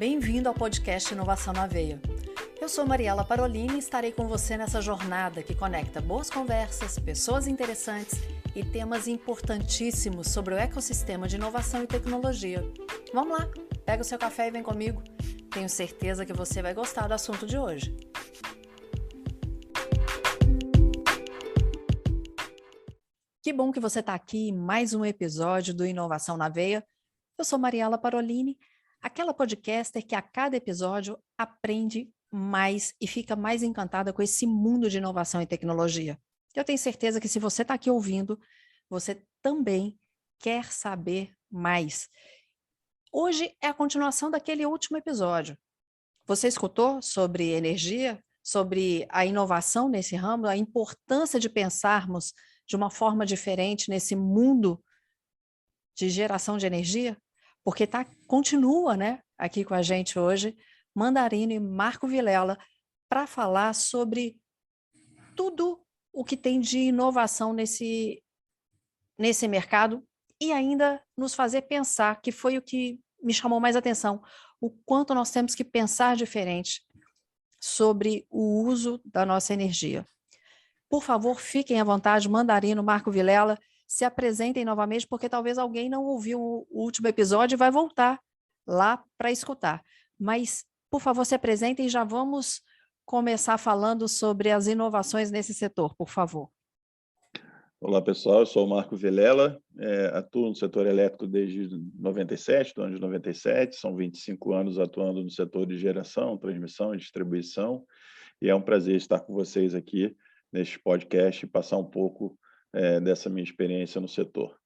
Bem-vindo ao podcast Inovação na Veia. Eu sou Mariela Parolini e estarei com você nessa jornada que conecta boas conversas, pessoas interessantes e temas importantíssimos sobre o ecossistema de inovação e tecnologia. Vamos lá, pega o seu café e vem comigo. Tenho certeza que você vai gostar do assunto de hoje. Que bom que você está aqui em mais um episódio do Inovação na Veia. Eu sou Mariela Parolini, aquela podcaster que a cada episódio aprende mais e fica mais encantada com esse mundo de inovação e tecnologia. Eu tenho certeza que se você está aqui ouvindo, você também quer saber mais. Hoje é a continuação daquele último episódio. Você escutou sobre energia, sobre a inovação nesse ramo, a importância de pensarmos de uma forma diferente nesse mundo de geração de energia? Porque continua, né, aqui com a gente hoje, Mandarino e Marco Vilela, para falar sobre tudo o que tem de inovação nesse mercado e ainda nos fazer pensar, que foi o que me chamou mais atenção, o quanto nós temos que pensar diferente sobre o uso da nossa energia. Por favor, fiquem à vontade, Mandarino, Marco Vilela, se apresentem novamente, porque talvez alguém não ouviu o último episódio e vai voltar lá para escutar. Mas, por favor, se apresentem e já vamos começar falando sobre as inovações nesse setor, por favor. Olá, pessoal. Eu sou o Marco Vilela, atuo no setor elétrico desde 97, do ano de 97, são 25 anos atuando no setor de geração, transmissão e distribuição, e é um prazer estar com vocês aqui neste podcast e passar um pouco dessa minha experiência no setor.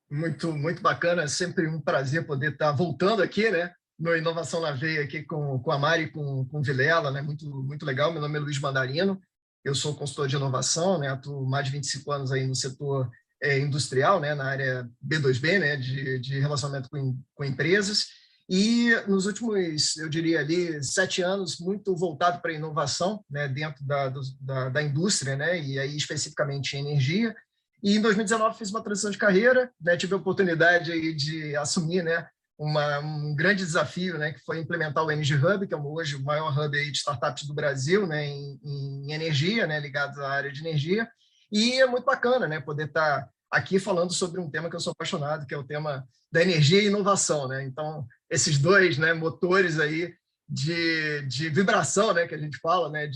Muito bacana, é sempre um prazer poder estar voltando aqui, né, no Inovação na Veia, aqui com a Mari e com o Vilela, né, muito legal. Meu nome é Luiz Mandarino, eu sou consultor de inovação, né, atuo mais de 25 anos aí no setor industrial, né, na área B2B, né, de relacionamento com empresas, e nos últimos, eu diria ali, 7 anos, muito voltado para a inovação, né, dentro da indústria, né, e aí especificamente em energia. E em 2019 fiz uma transição de carreira, né, tive a oportunidade aí de assumir, né, um grande desafio, né, que foi implementar o Energy Hub, que é hoje o maior hub aí de startups do Brasil, né, em energia, né, ligados à área de energia. E é muito bacana, né, poder estar aqui falando sobre um tema que eu sou apaixonado, que é o tema da energia e inovação, né? Então, esses dois, né, motores aí de vibração, né, que a gente fala, né,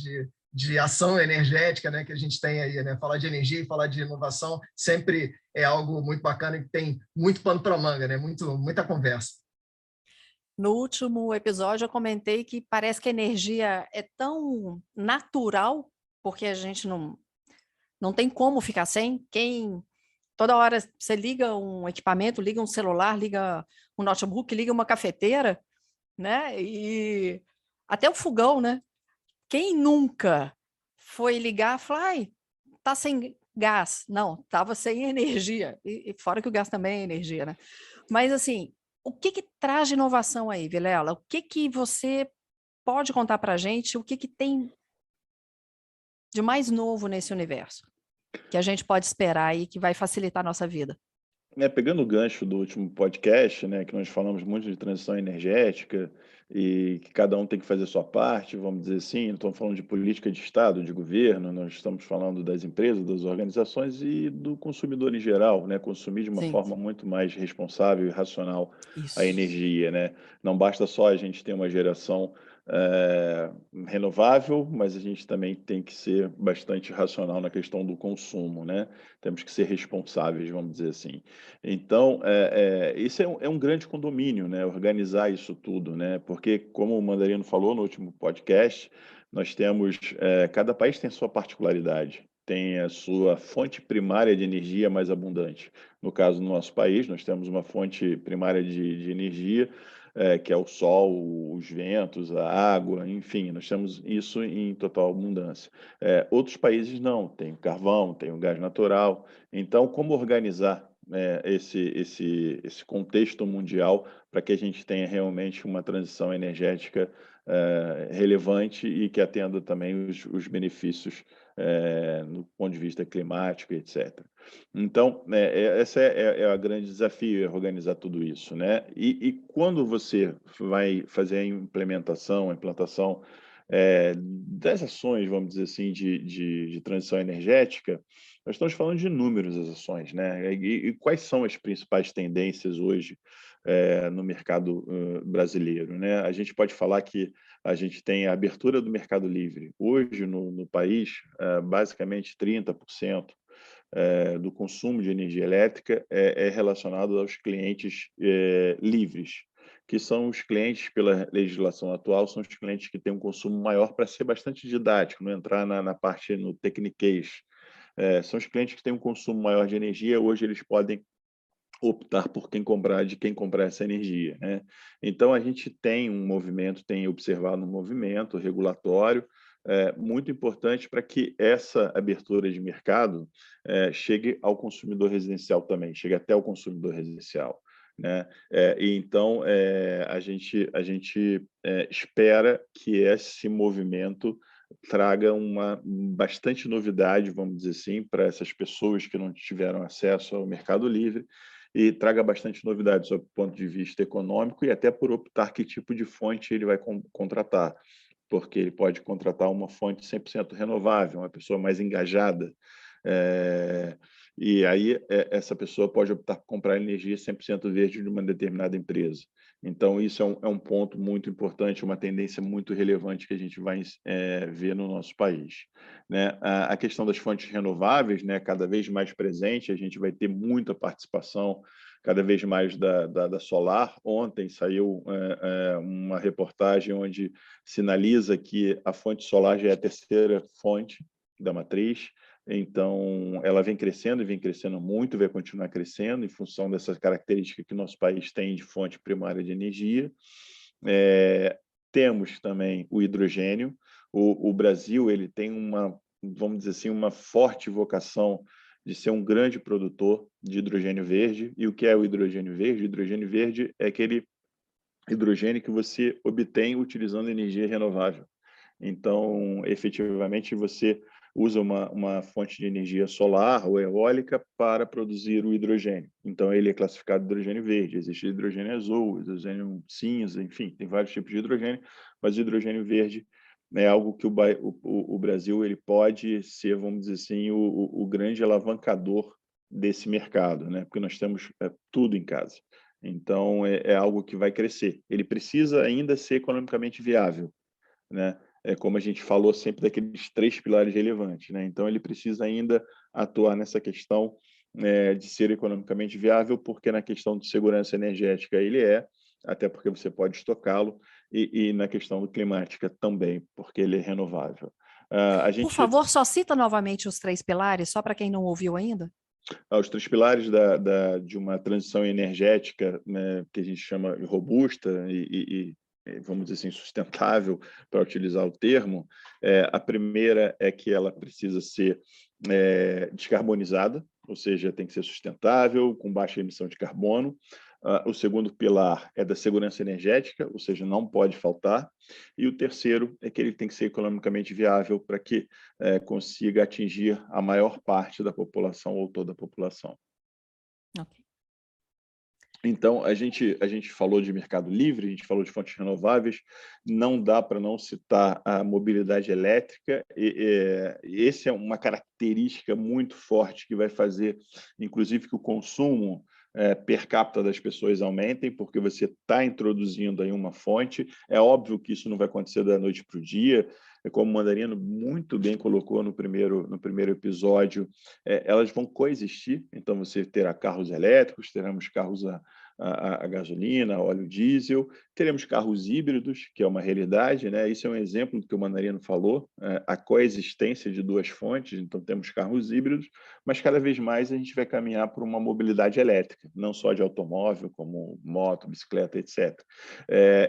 de ação energética, né, que a gente tem aí, né? Falar de energia e falar de inovação sempre é algo muito bacana e que tem muito pano para manga, né? Muita conversa. No último episódio eu comentei que parece que a energia é tão natural, porque a gente não tem como ficar sem. Toda hora você liga um equipamento, liga um celular, liga um notebook, liga uma cafeteira, né? E até o fogão, né? Quem nunca foi ligar e falar, ai, tá sem gás? Não, estava sem energia. E fora que o gás também é energia, né? Mas, assim, o que traz de inovação aí, Vilela? O que você pode contar para a gente? O que tem de mais novo nesse universo? Que a gente pode esperar aí, que vai facilitar a nossa vida? Pegando o gancho do último podcast, né, que nós falamos muito de transição energética e que cada um tem que fazer a sua parte, vamos dizer assim, não estamos falando de política de Estado, de governo, nós estamos falando das empresas, das organizações e do consumidor em geral, né, consumir de uma Sim. forma muito mais responsável e racional Isso. a energia, né? Não basta só a gente ter uma geração renovável, mas a gente também tem que ser bastante racional na questão do consumo, né? Temos que ser responsáveis, vamos dizer assim. Então, isso é um grande condomínio, né? Organizar isso tudo, né? Porque, como o Mandarino falou no último podcast, nós temos, cada país tem a sua particularidade, tem a sua fonte primária de energia mais abundante. No caso do nosso país, nós temos uma fonte primária de energia, que é o sol, os ventos, a água, enfim, nós temos isso em total abundância. Outros países não, tem o carvão, tem o gás natural. Então, como organizar esse contexto mundial para que a gente tenha realmente uma transição energética relevante e que atenda também os benefícios no ponto de vista climático, etc. Então, esse é o grande desafio, é organizar tudo isso, né? E quando você vai fazer a implantação das ações, vamos dizer assim, de transição energética, nós estamos falando de inúmeras ações, né? E quais são as principais tendências hoje no mercado brasileiro, né? A gente pode falar que a gente tem a abertura do mercado livre. Hoje, no país, basicamente 30% do consumo de energia elétrica é relacionado aos clientes livres, que são os clientes, pela legislação atual, são os clientes que têm um consumo maior, para ser bastante didático, não entrar na parte no tecniquez. São os clientes que têm um consumo maior de energia, hoje eles podem optar por de quem comprar essa energia, né? Então, a gente tem observado um movimento regulatório muito importante para que essa abertura de mercado chegue ao consumidor residencial também, chegue até o consumidor residencial, né? Então, a gente espera que esse movimento traga bastante novidade, vamos dizer assim, para essas pessoas que não tiveram acesso ao mercado livre, e traga bastante novidade sob o ponto de vista econômico e até por optar que tipo de fonte ele vai contratar, porque ele pode contratar uma fonte 100% renovável, uma pessoa mais engajada, e aí essa pessoa pode optar por comprar energia 100% verde de uma determinada empresa. Então, isso é um ponto muito importante, uma tendência muito relevante que a gente vai ver no nosso país, né? A questão das fontes renováveis, né, cada vez mais presente, a gente vai ter muita participação cada vez mais da solar. Ontem saiu uma reportagem onde sinaliza que a fonte solar já é a terceira fonte da matriz. Então, ela vem crescendo e vem crescendo muito, vai continuar crescendo em função dessa característica que o nosso país tem de fonte primária de energia. Temos também o hidrogênio. O Brasil ele tem vamos dizer assim, uma forte vocação de ser um grande produtor de hidrogênio verde. E o que é o hidrogênio verde? O hidrogênio verde é aquele hidrogênio que você obtém utilizando energia renovável. Então, efetivamente, você usa uma fonte de energia solar ou eólica para produzir o hidrogênio. Então, ele é classificado hidrogênio verde. Existe hidrogênio azul, hidrogênio cinza, enfim, tem vários tipos de hidrogênio, mas o hidrogênio verde é algo que o Brasil ele pode ser, vamos dizer assim, o grande alavancador desse mercado, né? Porque nós temos tudo em casa. Então, é algo que vai crescer. Ele precisa ainda ser economicamente viável, né? Como a gente falou sempre daqueles 3 pilares relevantes, né? Então, ele precisa ainda atuar nessa questão de ser economicamente viável, porque na questão de segurança energética ele até porque você pode estocá-lo, e na questão climática também, porque ele é renovável. Por favor, só cita novamente os 3 pilares, só para quem não ouviu ainda. Os 3 pilares de uma transição energética, né, que a gente chama robusta e vamos dizer assim, sustentável, para utilizar o termo. A primeira é que ela precisa ser descarbonizada, ou seja, tem que ser sustentável, com baixa emissão de carbono. O segundo pilar é da segurança energética, ou seja, não pode faltar. E o terceiro é que ele tem que ser economicamente viável para que consiga atingir a maior parte da população ou toda a população. Ok. Então, a gente falou de mercado livre, a gente falou de fontes renováveis, não dá para não citar a mobilidade elétrica. Essa é uma característica muito forte que vai fazer, inclusive, que o consumo per capita das pessoas aumentem, porque você está introduzindo aí uma fonte. É óbvio que isso não vai acontecer da noite para o dia, como o Mandarino muito bem colocou no primeiro episódio, elas vão coexistir. Então, você terá carros elétricos, teremos carros a gasolina, óleo diesel, teremos carros híbridos, que é uma realidade, né? Isso é um exemplo do que o Mandarino falou, a coexistência de 2 fontes. Então, temos carros híbridos, mas cada vez mais a gente vai caminhar por uma mobilidade elétrica, não só de automóvel, como moto, bicicleta, etc.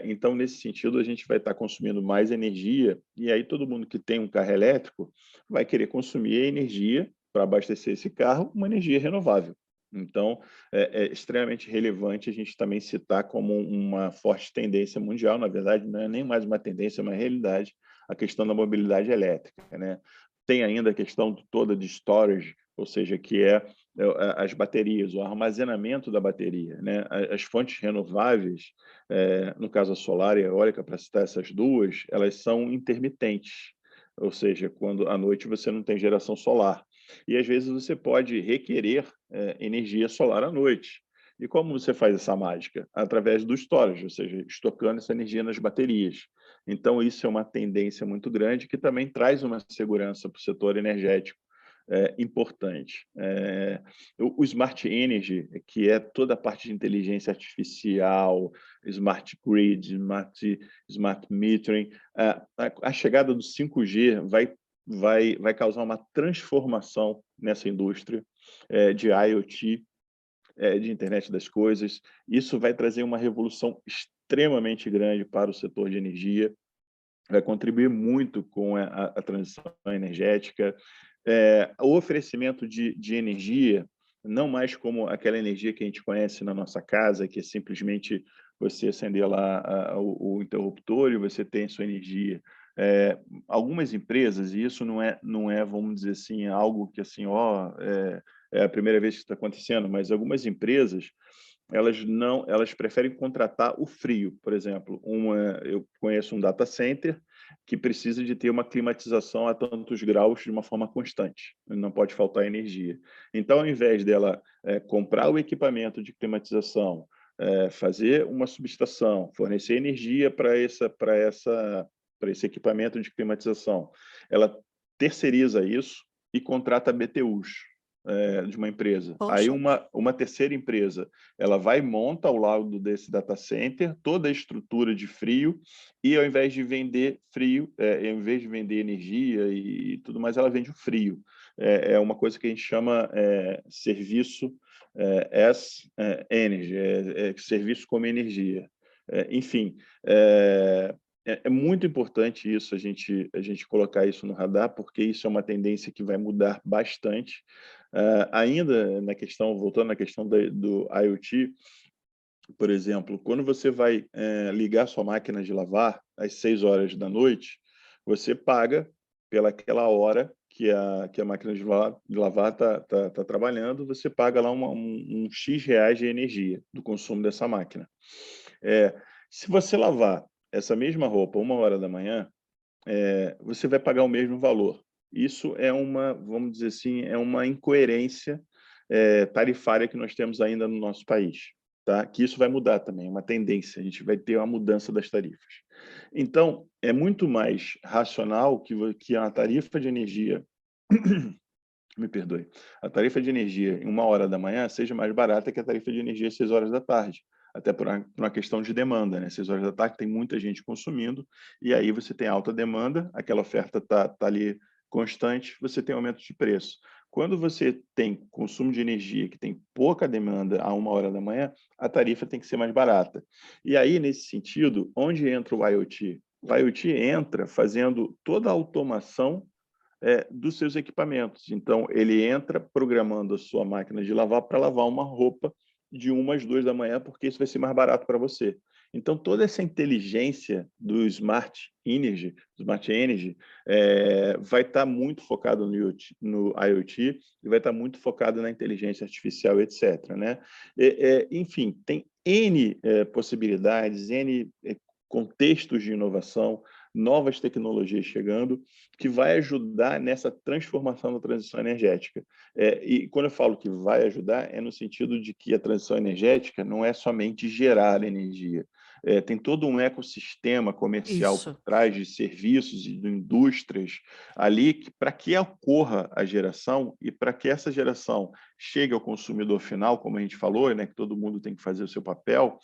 Então, nesse sentido, a gente vai estar consumindo mais energia, e aí todo mundo que tem um carro elétrico vai querer consumir energia para abastecer esse carro, uma energia renovável. Então, é extremamente relevante a gente também citar como uma forte tendência mundial. Na verdade, não é nem mais uma tendência, é uma realidade, a questão da mobilidade elétrica, né? tem ainda a questão toda de storage, ou seja, que é as baterias, o armazenamento da bateria, né? As fontes renováveis, no caso a solar e a eólica, para citar essas duas, elas são intermitentes, ou seja, quando à noite você não tem geração solar. E às vezes você pode requerer energia solar à noite. E como você faz essa mágica? Através do storage, ou seja, estocando essa energia nas baterias. Então, isso é uma tendência muito grande que também traz uma segurança para o setor energético importante. O Smart Energy, que é toda a parte de inteligência artificial, Smart Grid, Smart Metering, a chegada do 5G vai causar uma transformação nessa indústria de IoT, de internet das coisas. Isso vai trazer uma revolução extremamente grande para o setor de energia, vai contribuir muito com a transição energética. O oferecimento de energia, não mais como aquela energia que a gente conhece na nossa casa, que é simplesmente você acender lá o interruptor e você tem sua energia. Algumas empresas, e isso não é, vamos dizer assim, algo que assim, é a primeira vez que está acontecendo, mas algumas empresas elas preferem contratar o frio, por exemplo. Eu conheço um data center que precisa de ter uma climatização a tantos graus de uma forma constante, não pode faltar energia. Então, ao invés dela comprar o equipamento de climatização, fazer uma subestação, fornecer energia para esse equipamento de climatização, ela terceiriza isso e contrata BTUs de uma empresa. Poxa. Aí uma terceira empresa, ela vai e monta ao lado desse data center toda a estrutura de frio e ao invés de vender frio, ao invés de vender energia e tudo mais, ela vende o frio. É uma coisa que a gente chama serviço as energy, serviço como energia. Enfim, é muito importante isso, a gente colocar isso no radar, porque isso é uma tendência que vai mudar bastante. Ainda voltando na questão do IoT, por exemplo, quando você vai ligar sua máquina de lavar às 6 horas da noite, você paga pelaquela hora que a máquina de lavar tá trabalhando, você paga lá um X reais de energia do consumo dessa máquina. Se você lavar essa mesma roupa 1 hora da manhã, você vai pagar o mesmo valor. Isso vamos dizer assim, é uma incoerência tarifária que nós temos ainda no nosso país, tá? Que isso vai mudar também, é uma tendência, a gente vai ter uma mudança das tarifas. Então, é muito mais racional que a tarifa de energia, me perdoe, a tarifa de energia em 1 hora da manhã seja mais barata que a tarifa de energia às 6 horas da tarde. Até por uma questão de demanda, né? 6 horas da tarde tem muita gente consumindo, e aí você tem alta demanda, aquela oferta tá ali constante, você tem aumento de preço. Quando você tem consumo de energia que tem pouca demanda a 1 hora da manhã, a tarifa tem que ser mais barata. E aí, nesse sentido, onde entra o IoT? O IoT entra fazendo toda a automação dos seus equipamentos. Então, ele entra programando a sua máquina de lavar para lavar uma roupa de 1 às 2 da manhã, porque isso vai ser mais barato para você. Então, toda essa inteligência do Smart Energy vai estar muito focado no IoT e vai estar muito focado na inteligência artificial, etc. Né? Enfim, tem N possibilidades, N contextos de inovação, novas tecnologias chegando, que vai ajudar nessa transformação da transição energética. E quando eu falo que vai ajudar, é no sentido de que a transição energética não é somente gerar energia. Tem todo um ecossistema comercial por trás de serviços e de indústrias ali para que ocorra a geração e para que essa geração chegue ao consumidor final, como a gente falou, né, que todo mundo tem que fazer o seu papel,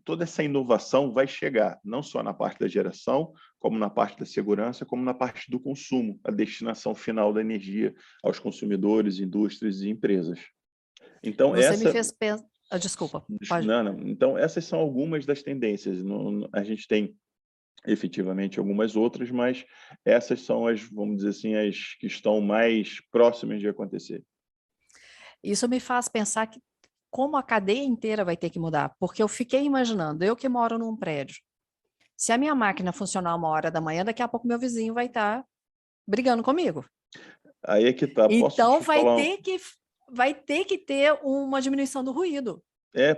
toda essa inovação vai chegar, não só na parte da geração, como na parte da segurança, como na parte do consumo, a destinação final da energia aos consumidores, indústrias e empresas. Então, Você me fez pensar... Desculpa, pode. Não. Então, essas são algumas das tendências. A gente tem, efetivamente, algumas outras, mas essas são vamos dizer assim, as que estão mais próximas de acontecer. Isso me faz pensar que como a cadeia inteira vai ter que mudar, porque eu fiquei imaginando, eu que moro num prédio, se a minha máquina funcionar 1 hora da manhã, daqui a pouco meu vizinho vai estar brigando comigo. Aí é que tá. Posso Então te falar? vai ter que ter uma diminuição do ruído,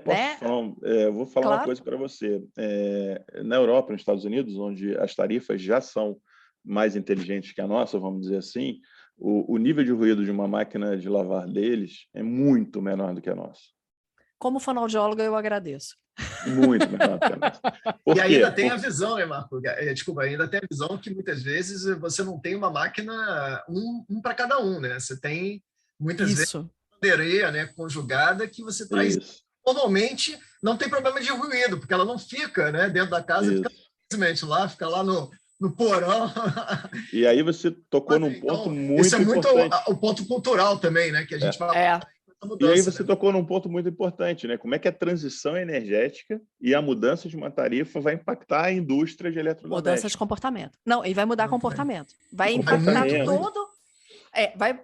Posso te né? falar, eu vou falar uma Claro. coisa para você. Na Europa, nos Estados Unidos, onde as tarifas já são mais inteligentes que a nossa, vamos dizer assim, o nível de ruído de uma máquina de lavar deles é muito menor do que a nossa. Como fonoaudióloga, eu agradeço. Muito menor do que a nossa. Por E quê? ainda tem a visão, né, Marco? Desculpa, ainda tem a visão que muitas vezes você não tem uma máquina, um para cada um, né? Você tem, muitas vezes, Isso. poderia, né, conjugada, que você traz. Isso, Normalmente não tem problema de ruído, porque ela não fica, né, dentro da casa, fica isso. simplesmente lá, fica lá no porão. E aí você tocou num ponto Então, isso é muito muito importante. o ponto cultural também, né, que a gente vai É. E aí mudança, você né? tocou num ponto muito importante, né? Como é que a transição energética e a mudança de uma tarifa vai impactar a indústria de Mudança eletrodomésticos? de comportamento. Não, e vai mudar comportamento. Vai Vai impactar muito, Comportamento. muito. todo.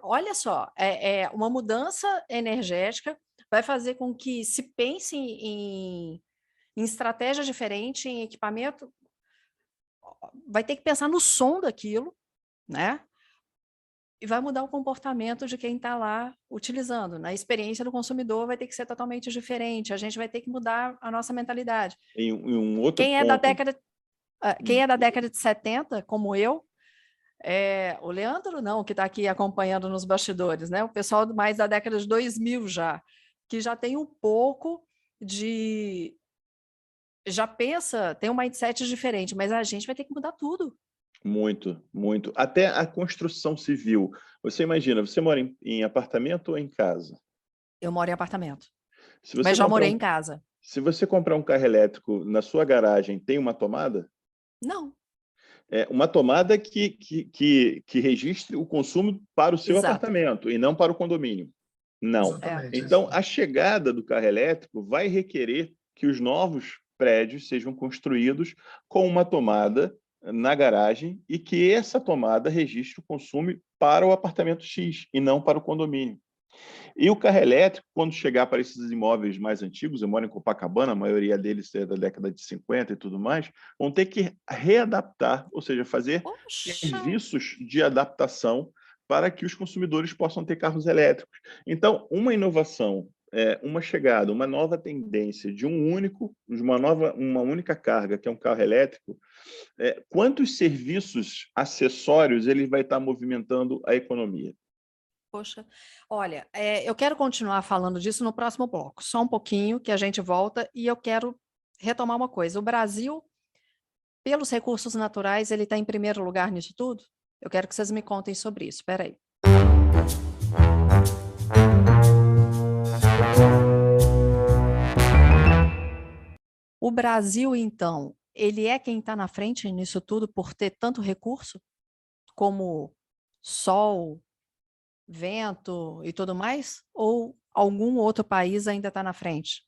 Olha só, uma mudança energética vai fazer com que se pense em estratégia diferente, em equipamento. Vai ter que pensar no som daquilo, né? E vai mudar o comportamento de quem está lá utilizando. Na experiência do consumidor vai ter que ser totalmente diferente. A gente vai ter que mudar a nossa mentalidade. Em um outro Quem é da ponto. década de 70, como eu, o Leandro não, que está aqui acompanhando nos bastidores, né? O pessoal mais da década de 2000 já, que já tem um pouco de... Já pensa, tem um mindset diferente, mas a gente vai ter que mudar tudo. Muito, muito. Até a construção civil. Você imagina, você mora em apartamento ou em casa? Eu moro em apartamento, Se você mas já morei em comprar casa. se você comprar um carro elétrico, na sua garagem tem uma tomada? Não, Uma tomada que registre o consumo para o seu exato. apartamento e não para o condomínio. Não. Exatamente. Então, a chegada do carro elétrico vai requerer que os novos prédios sejam construídos com uma tomada na garagem e que essa tomada registre o consumo para o apartamento X e não para o condomínio. E o carro elétrico, quando chegar para esses imóveis mais antigos, eu moro em Copacabana, a maioria deles é da década de 50 e tudo mais, vão ter que readaptar, ou seja, fazer Poxa, serviços de adaptação para que os consumidores possam ter carros elétricos. Então, uma inovação, uma chegada, uma nova tendência de uma única carga, que é um carro elétrico, quantos serviços acessórios ele vai estar movimentando a economia? poxa. Olha, eu quero continuar falando disso no próximo bloco. Só um pouquinho que a gente volta e eu quero retomar uma coisa. O Brasil, pelos recursos naturais, ele está em primeiro lugar nisso tudo? Eu quero que vocês me contem sobre isso. Espera aí. O Brasil, então, ele é quem está na frente nisso tudo por ter tanto recurso como sol, vento e tudo mais? Ou algum outro país ainda está na frente?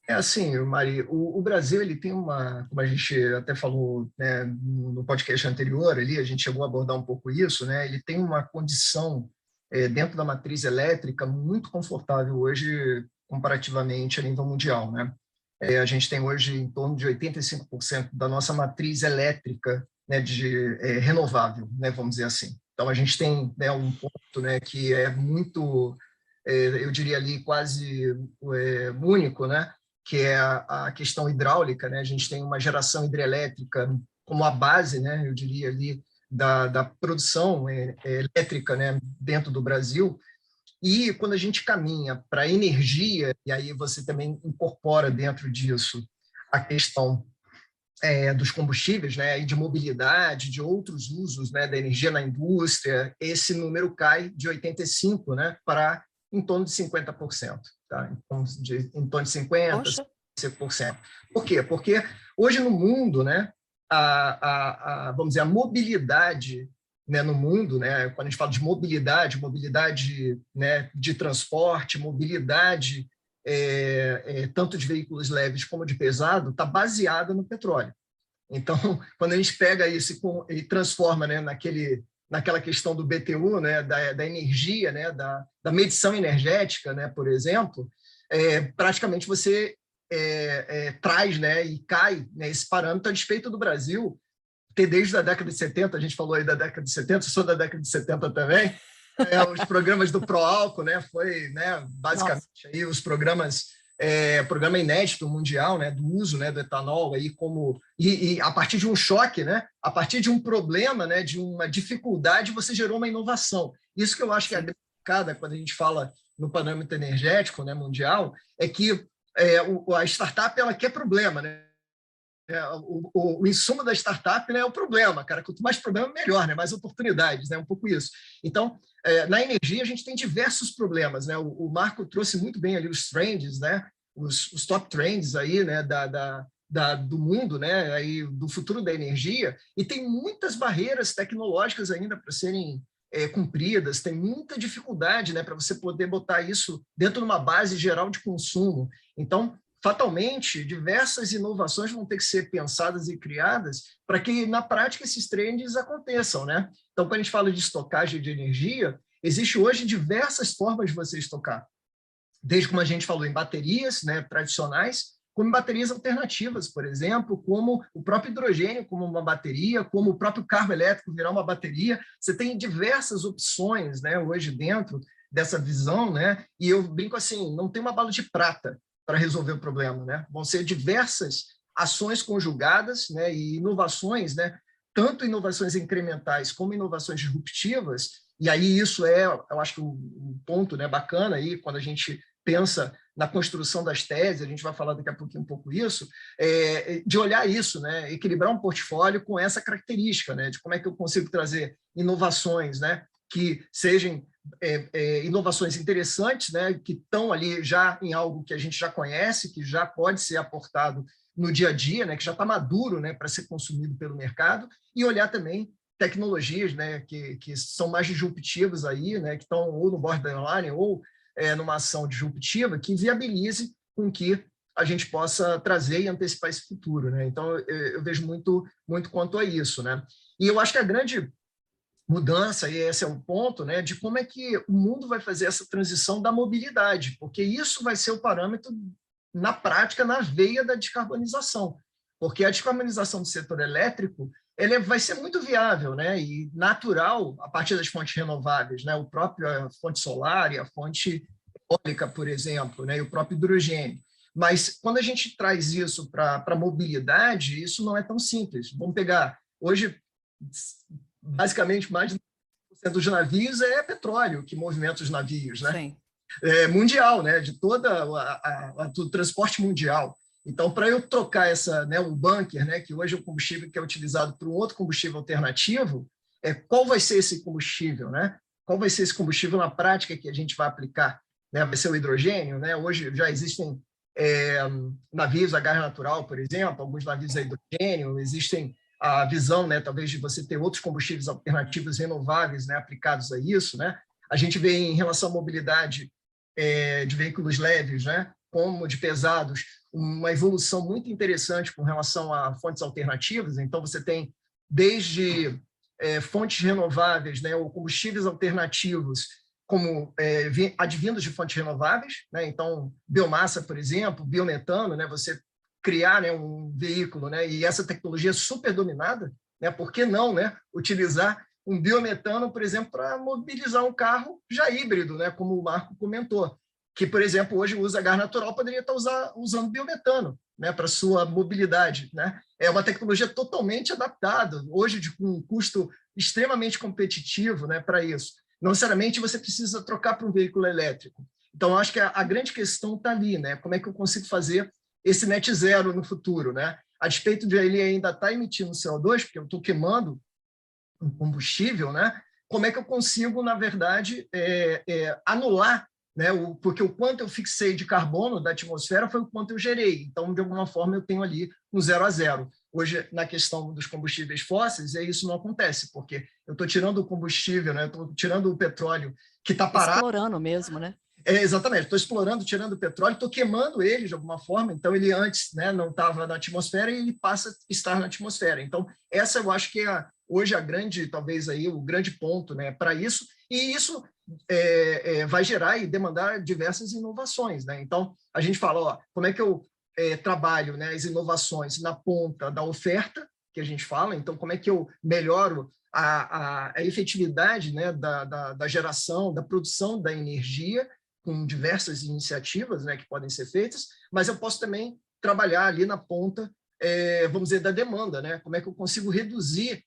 É assim, Mari, o Brasil ele tem como a gente até falou, né, no podcast anterior, ali a gente chegou a abordar um pouco isso, né? Ele tem uma condição dentro da matriz elétrica muito confortável hoje comparativamente a nível mundial, né? A gente tem hoje em torno de 85% da nossa matriz elétrica, né, de renovável, né, vamos dizer assim. Então a gente tem, né, um ponto, né, que é muito, eu diria ali quase único, né? Que é a questão hidráulica, né? A gente tem uma geração hidrelétrica como a base, né? Eu diria ali da produção elétrica, né? Dentro do Brasil. E quando a gente caminha para a energia, e aí você também incorpora dentro disso a questão dos combustíveis, né? E de mobilidade, de outros usos, né? Da energia na indústria, esse número cai de 85%, né? Para em torno de 50%. Tá? Em torno de 50%, 5%. Por quê? Porque hoje no mundo, né, vamos dizer, a mobilidade, né, no mundo, né, quando a gente fala de mobilidade, né, de transporte, mobilidade tanto de veículos leves como de pesado, está baseada no petróleo. Então, quando a gente pega isso e transforma, né, naquela questão do BTU, né, da energia, né, da medição energética, né, por exemplo, praticamente você traz, né, e cai, né, esse parâmetro a despeito do Brasil ter desde a década de 70, a gente falou aí da década de 70, eu sou da década de 70 também, os programas do Proálcool, né, foi, né, basicamente aí os programas, programa inédito mundial, né, do uso, né, do etanol aí como e a partir de um choque, né, a partir de um problema, né, de uma dificuldade, você gerou uma inovação. Isso que eu acho que é a grande sacada quando a gente fala no parâmetro energético, né, mundial, é que a startup ela quer problema, né? O insumo da startup, né, é o problema, cara. Quanto mais problema, melhor, né? Mais oportunidades, né? Um pouco isso. Então, na energia, a gente tem diversos problemas, né? O Marco trouxe muito bem ali os trends, né? Os top trends aí, né? Do mundo, né? Aí, do futuro da energia. E tem muitas barreiras tecnológicas ainda para serem cumpridas, tem muita dificuldade, né? Para você poder botar isso dentro de uma base geral de consumo. Então, fatalmente, diversas inovações vão ter que ser pensadas e criadas para que, na prática, esses trends aconteçam, né? Então, quando a gente fala de estocagem de energia, existe hoje diversas formas de você estocar. Desde, como a gente falou, em baterias, né, tradicionais, como em baterias alternativas, por exemplo, como o próprio hidrogênio como uma bateria, como o próprio carro elétrico virar uma bateria. Você tem diversas opções, né, hoje dentro dessa visão, né? E eu brinco assim, não tem uma bala de prata para resolver o problema, né? Vão ser diversas ações conjugadas, né, e inovações, né, tanto inovações incrementais como inovações disruptivas, e aí isso eu acho que um ponto, né, bacana aí, quando a gente pensa na construção das teses, a gente vai falar daqui a pouquinho um pouco isso, de olhar isso, né, equilibrar um portfólio com essa característica, né, de como é que eu consigo trazer inovações, né, que sejam inovações interessantes, né, que estão ali já em algo que a gente já conhece, que já pode ser aportado no dia a dia, né, que já está maduro, né, para ser consumido pelo mercado, e olhar também tecnologias, né, que são mais disruptivas aí, né, que estão ou no borderline ou numa ação disruptiva que viabilize com que a gente possa trazer e antecipar esse futuro, né? Então eu vejo muito quanto a isso, né? E eu acho que a grande mudança, e esse é o ponto, né, de como é que o mundo vai fazer essa transição da mobilidade, porque isso vai ser o parâmetro, na prática, na veia da descarbonização, porque a descarbonização do setor elétrico ele vai ser muito viável, né, e natural a partir das fontes renováveis, né, o próprio a fonte solar e a fonte eólica, por exemplo, né, e o próprio hidrogênio. Mas quando a gente traz isso para a mobilidade, isso não é tão simples. Vamos pegar, hoje, basicamente, mais de 90% dos navios é petróleo que movimenta os navios, né? Sim. Mundial, né? De toda do transporte mundial. Então, para eu trocar né, o bunker, né, que hoje é o combustível que é utilizado para um outro combustível alternativo, qual vai ser esse combustível, né? Qual vai ser esse combustível na prática que a gente vai aplicar? Né? Vai ser o hidrogênio, né? Hoje já existem navios a gás natural, por exemplo, alguns navios a hidrogênio, existem a visão, né, talvez de você ter outros combustíveis alternativos renováveis, né, aplicados a isso, né? A gente vê em relação à mobilidade de veículos leves, né, como de pesados, uma evolução muito interessante com relação a fontes alternativas. Então, você tem desde fontes renováveis, né, ou combustíveis alternativos, como advindos de fontes renováveis, né? Então, biomassa, por exemplo, biometano, né, você criar, né, um veículo, né, e essa tecnologia é super dominada, né, por que não, né, utilizar um biometano, por exemplo, para mobilizar um carro já híbrido, né, como o Marco comentou, que, por exemplo, hoje usa gás natural, poderia estar usando biometano, né, para sua mobilidade, né? É uma tecnologia totalmente adaptada, hoje com um custo extremamente competitivo, né, para isso. Não necessariamente você precisa trocar para um veículo elétrico. Então, acho que a grande questão está ali, né? Como é que eu consigo fazer esse net zero no futuro, né? A despeito de ele ainda estar emitindo CO2, porque eu estou queimando um combustível, né? Como é que eu consigo, na verdade, anular, né? Porque o quanto eu fixei de carbono da atmosfera foi o quanto eu gerei. Então, de alguma forma, eu tenho ali um 0 a 0. Hoje, na questão dos combustíveis fósseis, isso não acontece, porque eu estou tirando o combustível, né? Estou tirando o petróleo que está parado. Explorando mesmo, né? Exatamente, estou explorando, tirando o petróleo, estou queimando ele de alguma forma, então ele antes, né, não estava na atmosfera e ele passa a estar na atmosfera. Então, essa eu acho que é hoje talvez aí o grande ponto, né, para isso, e isso vai gerar e demandar diversas inovações, né? Então, a gente fala, como é que eu trabalho, né, as inovações na ponta da oferta, que a gente fala. Então, como é que eu melhoro a efetividade, né, da geração, da produção da energia, com diversas iniciativas, né, que podem ser feitas, mas eu posso também trabalhar ali na ponta, vamos dizer, da demanda, né? Como é que eu consigo reduzir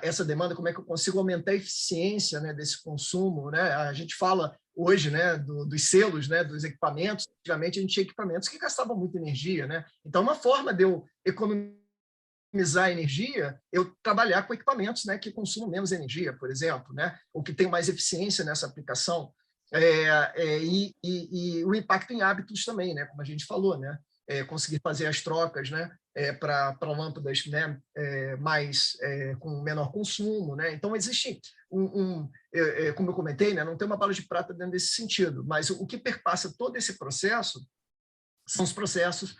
essa demanda, como é que eu consigo aumentar a eficiência, né, desse consumo, né? A gente fala hoje, né, dos selos, né, dos equipamentos. Antigamente a gente tinha equipamentos que gastavam muita energia, né? Então, uma forma de eu economizar energia, eu trabalhar com equipamentos, né, que consumam menos energia, por exemplo, né, ou que tenham mais eficiência nessa aplicação. E o impacto em hábitos também, né, como a gente falou, né, conseguir fazer as trocas, né, para lâmpadas, né, com menor consumo, né. Então existe como eu comentei, né, não tem uma bala de prata dentro desse sentido, mas o que perpassa todo esse processo são os processos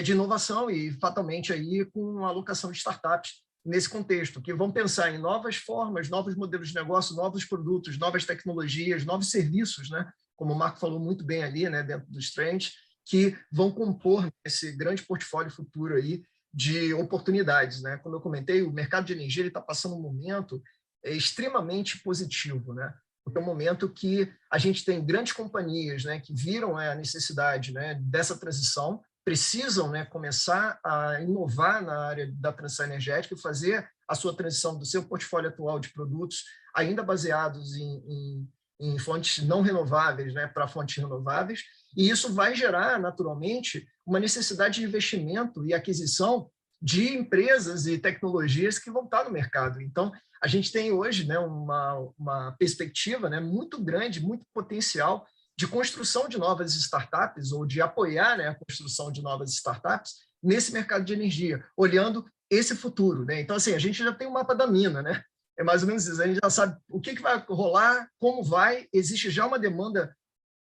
de inovação e, fatalmente, aí, com a alocação de startups nesse contexto, que vão pensar em novas formas, novos modelos de negócio, novos produtos, novas tecnologias, novos serviços, né? Como o Marco falou muito bem ali, né, dentro dos trends, que vão compor esse grande portfólio futuro aí de oportunidades, né? Como eu comentei, o mercado de energia está passando um momento extremamente positivo, né? Porque é um momento que a gente tem grandes companhias, né, que viram a necessidade, né, dessa transição, precisam, né, começar a inovar na área da transição energética e fazer a sua transição do seu portfólio atual de produtos, ainda baseados em fontes não renováveis, né, para fontes renováveis, e isso vai gerar, naturalmente, uma necessidade de investimento e aquisição de empresas e tecnologias que vão estar no mercado. Então, a gente tem hoje, né, uma perspectiva, né, muito grande, muito potencial de construção de novas startups ou de apoiar, né, a construção de novas startups nesse mercado de energia, olhando esse futuro, né? Então, assim, a gente já tem o mapa da mina, né? É mais ou menos isso, a gente já sabe o que vai rolar, como vai, existe já uma demanda,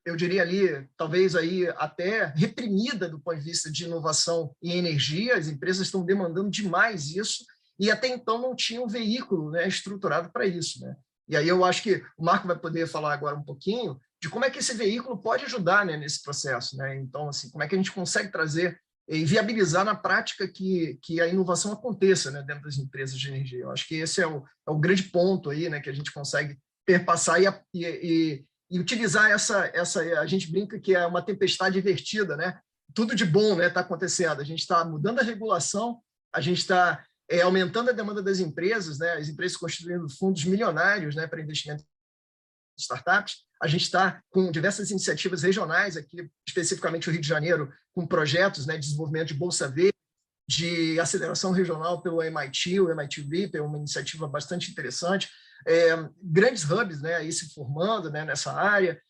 eu diria ali, talvez aí até reprimida do ponto de vista de inovação em energia, as empresas estão demandando demais isso, e até então não tinha um veículo, né, estruturado para isso, né? E aí eu acho que o Marco vai poder falar agora um pouquinho de como é que esse veículo pode ajudar, né, nesse processo, né? Então, assim, como é que a gente consegue trazer e viabilizar na prática que a inovação aconteça, né, dentro das empresas de energia. Eu acho que esse é o grande ponto aí, né, que a gente consegue perpassar e utilizar a gente brinca que é uma tempestade invertida, né? Tudo de bom, né, está acontecendo. A gente está mudando a regulação, a gente está aumentando a demanda das empresas, né? As empresas constituindo fundos milionários, né, para investimento em startups. A gente está com diversas iniciativas regionais, aqui especificamente o Rio de Janeiro, com projetos, né, de desenvolvimento de Bolsa Verde, de aceleração regional pelo MIT, o MIT RIP, é uma iniciativa bastante interessante. Grandes hubs, né, aí se formando, né, nessa área,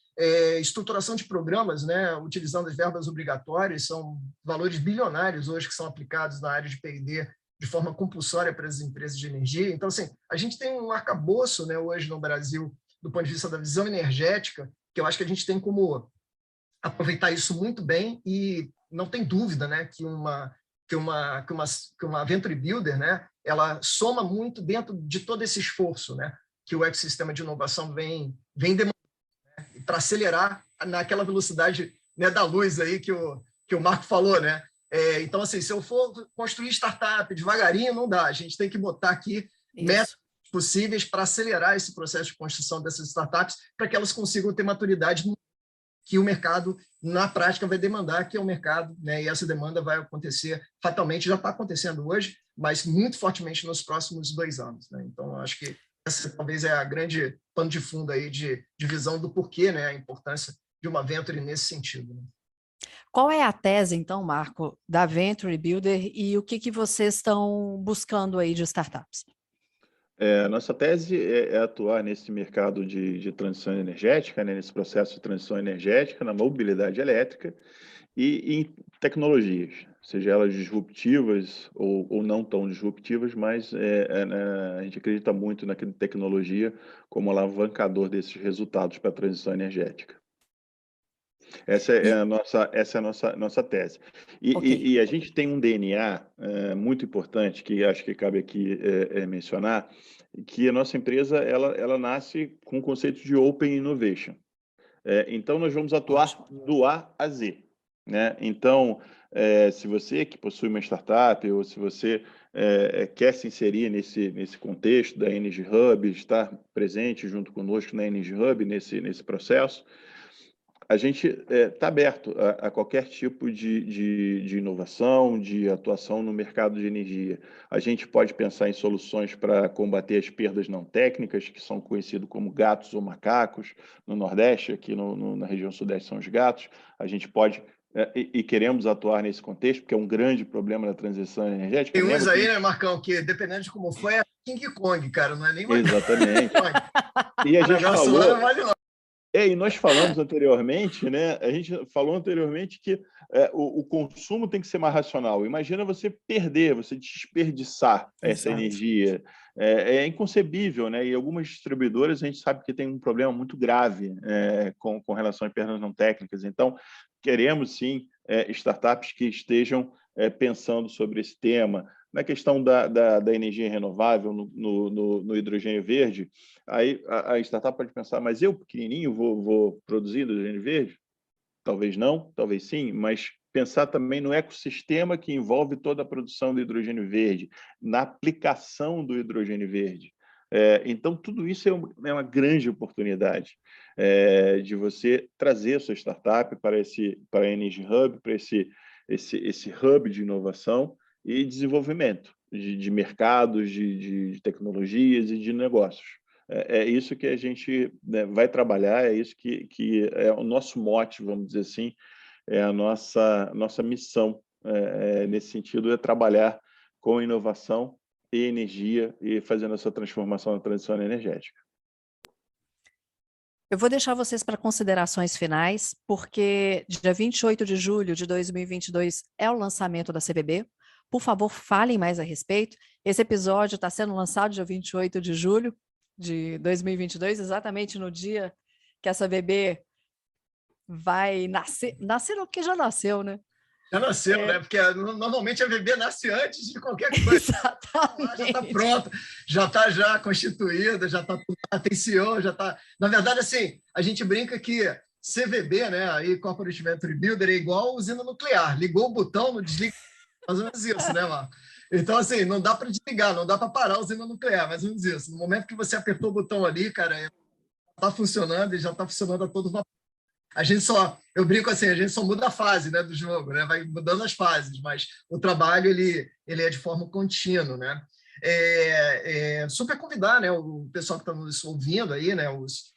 estruturação de programas, né, utilizando as verbas obrigatórias, são valores bilionários hoje que são aplicados na área de P&D de forma compulsória para as empresas de energia. Então, assim, a gente tem um arcabouço, né, hoje no Brasil, do ponto de vista da visão energética, que eu acho que a gente tem como aproveitar isso muito bem, e não tem dúvida, né, que uma Venture Builder, né, ela soma muito dentro de todo esse esforço, né, que o ecossistema de inovação vem demandando, né, para acelerar naquela velocidade, né, da luz aí que o Marco falou, né? Então, assim, se eu for construir startup devagarinho, não dá. A gente tem que botar aqui métodos possíveis para acelerar esse processo de construção dessas startups, para que elas consigam ter maturidade que o mercado, na prática, vai demandar, que é o mercado, né? E essa demanda vai acontecer fatalmente, já está acontecendo hoje, mas muito fortemente nos próximos 2 anos, né? Então, acho que essa talvez é a grande pano de fundo aí de visão do porquê, né, a importância de uma venture nesse sentido, né? Qual é a tese, então, Marco, da Venture Builder e o que vocês estão buscando aí de startups? Nossa tese é atuar nesse mercado de transição energética, né, nesse processo de transição energética, na mobilidade elétrica e em tecnologias, seja elas disruptivas ou não tão disruptivas, mas a gente acredita muito na tecnologia como alavancador desses resultados para a transição energética. Essa é a nossa tese. E a gente tem um DNA muito importante, que acho que cabe aqui mencionar, que a nossa empresa ela nasce com o conceito de Open Innovation. Então, nós vamos atuar do A a Z. né? Então, se você que possui uma startup ou se você quer se inserir nesse contexto da Energy Hub, estar presente junto conosco na Energy Hub, nesse processo, a gente está aberto a qualquer tipo de inovação, de atuação no mercado de energia. A gente pode pensar em soluções para combater as perdas não técnicas, que são conhecidos como gatos ou macacos. No Nordeste, aqui na região Sudeste são os gatos. A gente pode e queremos atuar nesse contexto, porque é um grande problema da transição energética. Tem uns aí, né, Marcão, que dependendo de como foi, é King Kong, cara, não é nem mais. Exatamente. E a gente falou... Lá não vale não. E nós falamos anteriormente, né? A gente falou anteriormente que o consumo tem que ser mais racional. Imagina você perder, você desperdiçar essa energia. É inconcebível, né? E algumas distribuidoras a gente sabe que tem um problema muito grave com relação a perdas não técnicas. Então, queremos sim startups que estejam pensando sobre esse tema. Na questão da energia renovável, no hidrogênio verde, aí a startup pode pensar, mas eu, pequenininho, vou produzir hidrogênio verde? Talvez não, talvez sim, mas pensar também no ecossistema que envolve toda a produção do hidrogênio verde, na aplicação do hidrogênio verde. Então, tudo isso é uma grande oportunidade de você trazer a sua startup para a Energy Hub, para esse hub de inovação e desenvolvimento de mercados, de tecnologias e de negócios. É isso que a gente, né, vai trabalhar, é isso que é o nosso mote, vamos dizer assim, é a nossa missão nesse sentido, é trabalhar com inovação e energia e fazendo essa transformação na transição energética. Eu vou deixar vocês para considerações finais, porque dia 28 de julho de 2022 é o lançamento da CVB. Por favor, falem mais a respeito. Esse episódio está sendo lançado dia 28 de julho de 2022, exatamente no dia que essa bebê vai nascer. Nascer não, porque já nasceu, né? Já nasceu, né? Porque normalmente a bebê nasce antes de qualquer coisa. Exatamente. Já está pronta, já está já constituída, já está tem CEO, já está... Na verdade, assim, a gente brinca que CVB, né, aí Corporate Venture Builder, é igual usina nuclear. Ligou o botão, não desliga, mais ou menos isso, né, Marco? Então, assim, não dá para desligar, não dá para parar a usina nuclear, mais ou menos isso. No momento que você apertou o botão ali, cara, está funcionando e já está funcionando a todo vapor. Eu brinco assim, a gente só muda a fase, né, do jogo, né, vai mudando as fases, mas o trabalho ele é de forma contínua, né? Super convidar, né, o pessoal que está nos ouvindo aí, né, os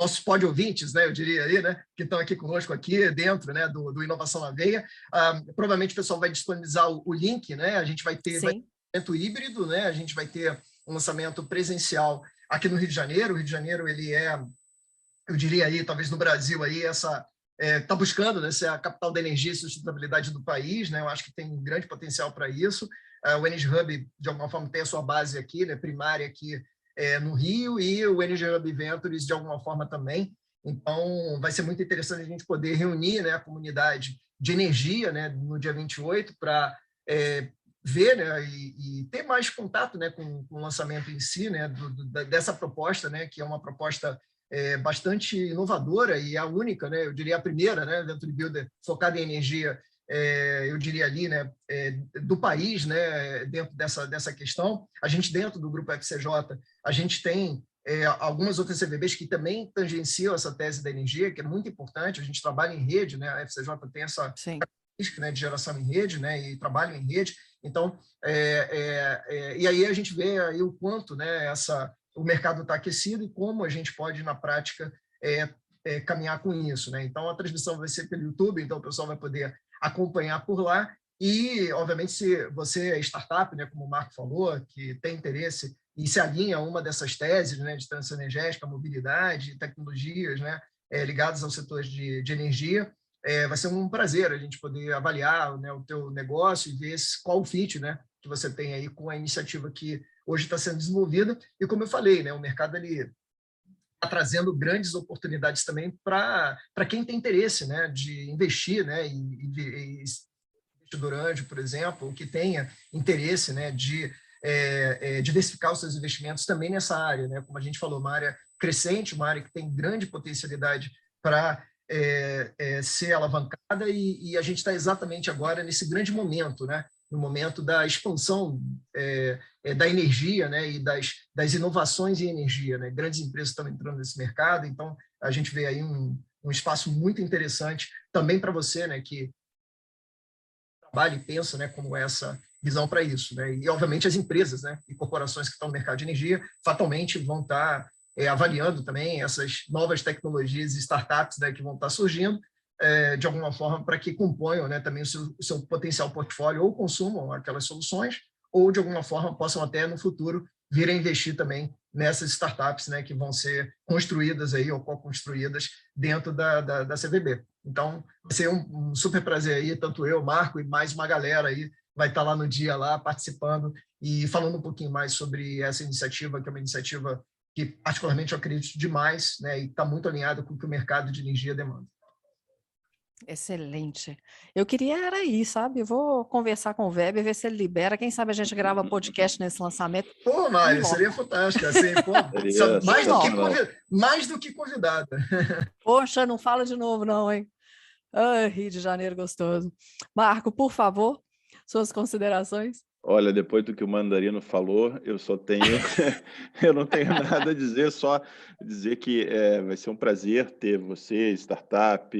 nossos pod-ouvintes, né, eu diria aí, né, que estão aqui conosco aqui dentro, né, do Inovação na Veia. Provavelmente o pessoal vai disponibilizar o link, né? A gente vai ter um lançamento híbrido, né? A gente vai ter um lançamento presencial aqui no Rio de Janeiro. O Rio de Janeiro ele eu diria aí, talvez no Brasil aí está buscando, né, ser a capital da energia e sustentabilidade do país, né? Eu acho que tem um grande potencial para isso. O Energy Hub, de alguma forma, tem a sua base aqui, né, primária aqui no Rio, e o Energy Hub Ventures, de alguma forma, também. Então, vai ser muito interessante a gente poder reunir, né, a comunidade de energia, né, no dia 28, para ver, né, e ter mais contato, né, com o lançamento em si, né, dessa proposta, né, que é uma proposta bastante inovadora e a única, né, eu diria a primeira, né, Venture Builder focada em energia, eu diria ali, né, do país, né, dentro dessa questão. A gente, dentro do grupo FCJ, a gente tem algumas outras CVBs que também tangenciam essa tese da energia, que é muito importante. A gente trabalha em rede, né, a FCJ tem essa característica, né, de geração em rede, né, e trabalho em rede. Então, e aí a gente vê aí o quanto, né, o mercado está aquecido e como a gente pode, na prática, caminhar com isso, né? Então, a transmissão vai ser pelo YouTube, então o pessoal vai poder acompanhar por lá. E, obviamente, se você é startup, né, como o Marco falou, que tem interesse e se alinha a uma dessas teses, né, de transição energética, mobilidade, tecnologias, né, ligadas aos setores de energia, vai ser um prazer a gente poder avaliar, né, o teu negócio e ver qual o fit, né, que você tem aí com a iniciativa que hoje está sendo desenvolvida. E, como eu falei, né, o mercado está trazendo grandes oportunidades também para quem tem interesse, né, de investir, né, e investidor anjo, por exemplo, que tenha interesse, né, de diversificar os seus investimentos também nessa área, né, como a gente falou, uma área crescente, uma área que tem grande potencialidade para ser alavancada e a gente está exatamente agora nesse grande momento, né? No momento da expansão da energia, né? E das inovações em energia, né? Grandes empresas estão entrando nesse mercado, então a gente vê aí um espaço muito interessante também para você, né? Que trabalha e pensa, né? Como essa visão para isso, né? E obviamente as empresas, né? E corporações que estão no mercado de energia fatalmente vão estar avaliando também essas novas tecnologias e startups, né, que vão estar surgindo de alguma forma para que componham, né, também o seu potencial portfólio ou consumam aquelas soluções ou de alguma forma possam até no futuro vir a investir também nessas startups, né, que vão ser construídas aí ou co-construídas dentro da CVB. Então, vai ser um super prazer aí, tanto eu, Marco e mais uma galera aí vai estar lá no dia lá participando e falando um pouquinho mais sobre essa iniciativa, que é uma iniciativa que particularmente eu acredito demais, né, e está muito alinhado com o que o mercado de energia demanda. Excelente. Eu queria era ir, sabe? Eu vou conversar com o Weber, ver se ele libera. Quem sabe a gente grava podcast nesse lançamento. Pô, Mário, seria fantástico. Assim, pô, mais do que convidada. Poxa, não fala de novo não, hein? Ai, Rio de Janeiro gostoso. Marco, por favor, suas considerações. Olha, depois do que o Mandarino falou, eu não tenho nada a dizer, só dizer que vai ser um prazer ter você, startup,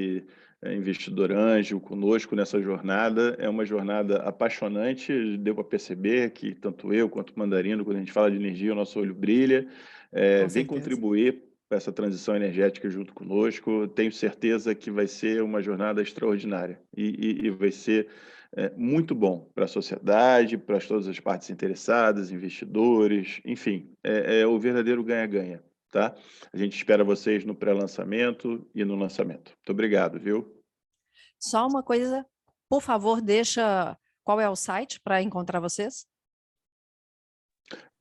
investidor anjo, conosco nessa jornada. É uma jornada apaixonante, deu para perceber que tanto eu quanto o Mandarino, quando a gente fala de energia, o nosso olho brilha. Vem contribuir para essa transição energética junto conosco. Tenho certeza que vai ser uma jornada extraordinária e vai ser muito bom para a sociedade, para todas as partes interessadas, investidores, enfim, é o verdadeiro ganha-ganha, tá? A gente espera vocês no pré-lançamento e no lançamento. Muito obrigado, viu? Só uma coisa, por favor, deixa qual é o site para encontrar vocês?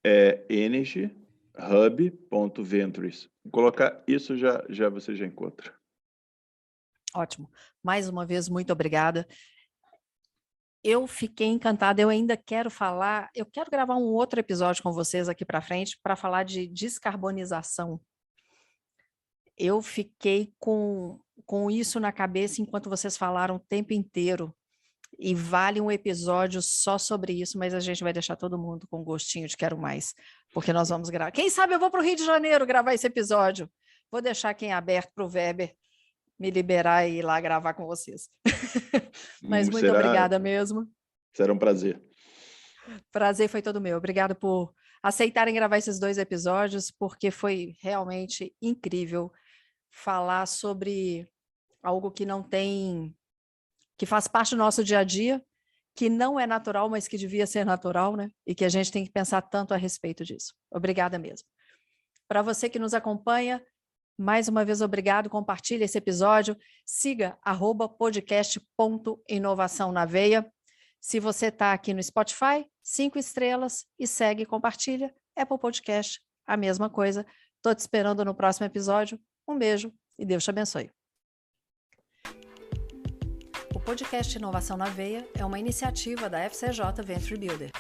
É energyhub.ventures. Colocar isso já você já encontra. Ótimo. Mais uma vez, muito obrigada. Eu fiquei encantada, eu ainda quero falar, eu quero gravar um outro episódio com vocês aqui para frente para falar de descarbonização. Eu fiquei com isso na cabeça enquanto vocês falaram o tempo inteiro e vale um episódio só sobre isso, mas a gente vai deixar todo mundo com gostinho de quero mais, porque nós vamos gravar. Quem sabe eu vou para o Rio de Janeiro gravar esse episódio. Vou deixar aqui em aberto para o Weber me liberar e ir lá gravar com vocês. Mas muito obrigada mesmo. Será um prazer. Prazer foi todo meu. Obrigada por aceitarem gravar esses 2 episódios, porque foi realmente incrível falar sobre algo que não tem, que faz parte do nosso dia a dia, que não é natural, mas que devia ser natural, né? E que a gente tem que pensar tanto a respeito disso. Obrigada mesmo. Para você que nos acompanha, mais uma vez, obrigado, compartilhe esse episódio, siga @podcast.inovaçãonaveia. Se você está aqui no Spotify, 5 estrelas e segue e compartilha. Apple Podcast, a mesma coisa. Estou te esperando no próximo episódio. Um beijo e Deus te abençoe. O podcast Inovação na Veia é uma iniciativa da FCJ Venture Builder.